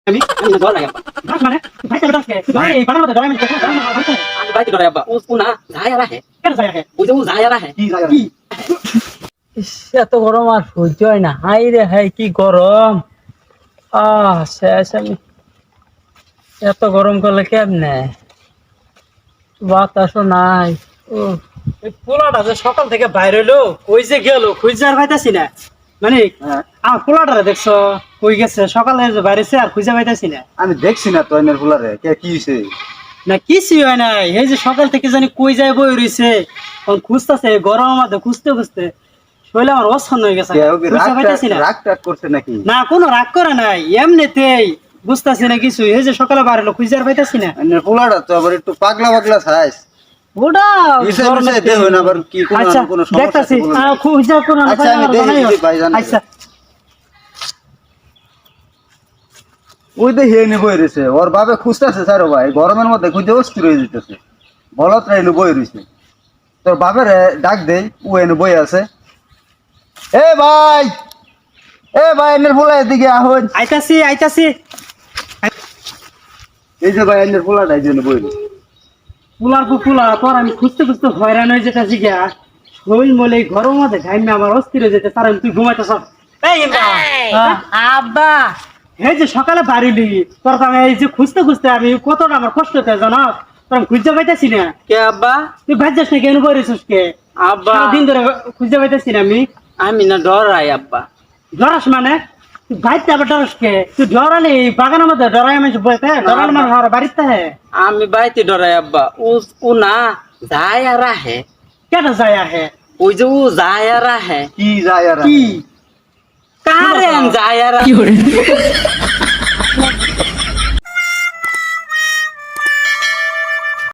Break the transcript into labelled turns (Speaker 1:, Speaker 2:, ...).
Speaker 1: আমি ডর লাগে আব্বা মানে ভাই তো ডাকে ভাই এই বানার মধ্যে ডরাই আমি বাইতে ডরাই আব্বা ও না যায় আর হে কেন যায় হে ওই যে ও যায় আর হে কি যায় কি এত গরম আর সহ্য হয় না হাই রে হাই কি গরম শেষ আমি এত গরম করলে কেমনে বাতাসও নাই ও এই পোলাটা যে সকাল থেকে বাইরে হইলো কই যে গেল খুঁজে আর পাইতাছি না মানে আমার পোলাটা দেখছো কই গেছে সকালে যে বাইরেছে আর খুঁজে পাইতাছি না
Speaker 2: আমি দেখছি না তো এনের ফুলারে কে কি হইছে
Speaker 1: না কিছুই হয় নাই এই যে সকাল থেকে জানি কই যায় বই রইছে তখন খুঁজতেছে গরম মধ্যে খুঁজতে খুঁজতে শরীরে আমার অসহ্য হয়ে গেছে খুঁজে পাইতাছি না
Speaker 2: রাগ টাগ করছে নাকি
Speaker 1: না কোনো রাগ করে নাই এমনিতেই বুঝতেছি না কিছু এই যে সকালে বার হলো খুঁজে আর পাইতাছি না
Speaker 2: এনের ফুলাটা তো আবার একটু পাগলা পাগলা সাইজ
Speaker 1: ওটা
Speaker 2: বিষয় দেহ না আবার কি
Speaker 1: আচ্ছা
Speaker 2: কোনো সমস্যা
Speaker 1: দেখতাছি খুঁজে কোন
Speaker 2: আচ্ছা আমি দেখি ভাই জানি
Speaker 1: আচ্ছা
Speaker 2: ওই দেখি এনে বই রয়েছে ওর বাবে খুঁজতেছে স্যার ভাই গরমের মধ্যে খুঁজে অস্থির হয়ে যেতেছে বলত এনে বই রয়েছে তোর বাপের ডাক দেই ও এনে বই আছে এ ভাই এনের ফুলা এদিকে আহুন
Speaker 1: আইতাছি
Speaker 2: এই যে ভাই এনের ফুলাটা এই জন্য বই রয়েছে
Speaker 1: পুলা পর আমি খুঁজতে খুঁজতে হয়রান হয়ে যেতে জিগা শরীর মলে গরম মধ্যে ঘাইমে আমার অস্থির হয়ে যেতে তার তুই ঘুমাইতেছ আব্বা এই যে সকালে বাড়িলি তোর আমি এই যে খুঁজতে খুঁজতে আমি কতটা আমার কষ্ট হতে জানো তোর আমি খুঁজতে পাইতেছি না
Speaker 3: কে আব্বা
Speaker 1: তুই ভাবছিস না কেন বলেছিস কে
Speaker 3: আব্বা
Speaker 1: দিন ধরে খুঁজতে পাইতেছি না
Speaker 3: আমি না ডরাই আব্বা
Speaker 1: ডরাস মানে তুই বাইতে আবার ডরাস কে তুই ডরালে বাগানের মধ্যে ডরাই আমি বলতে ডরালে মানে বাড়িতে হ্যাঁ
Speaker 3: আমি বাইতে ডরাই আব্বা ও না যায় আর আহে
Speaker 1: কেন যায় আহে
Speaker 3: ওই যে ও যায় আর আহে
Speaker 2: কি যায় আর
Speaker 1: কি
Speaker 3: কারেন যায় আর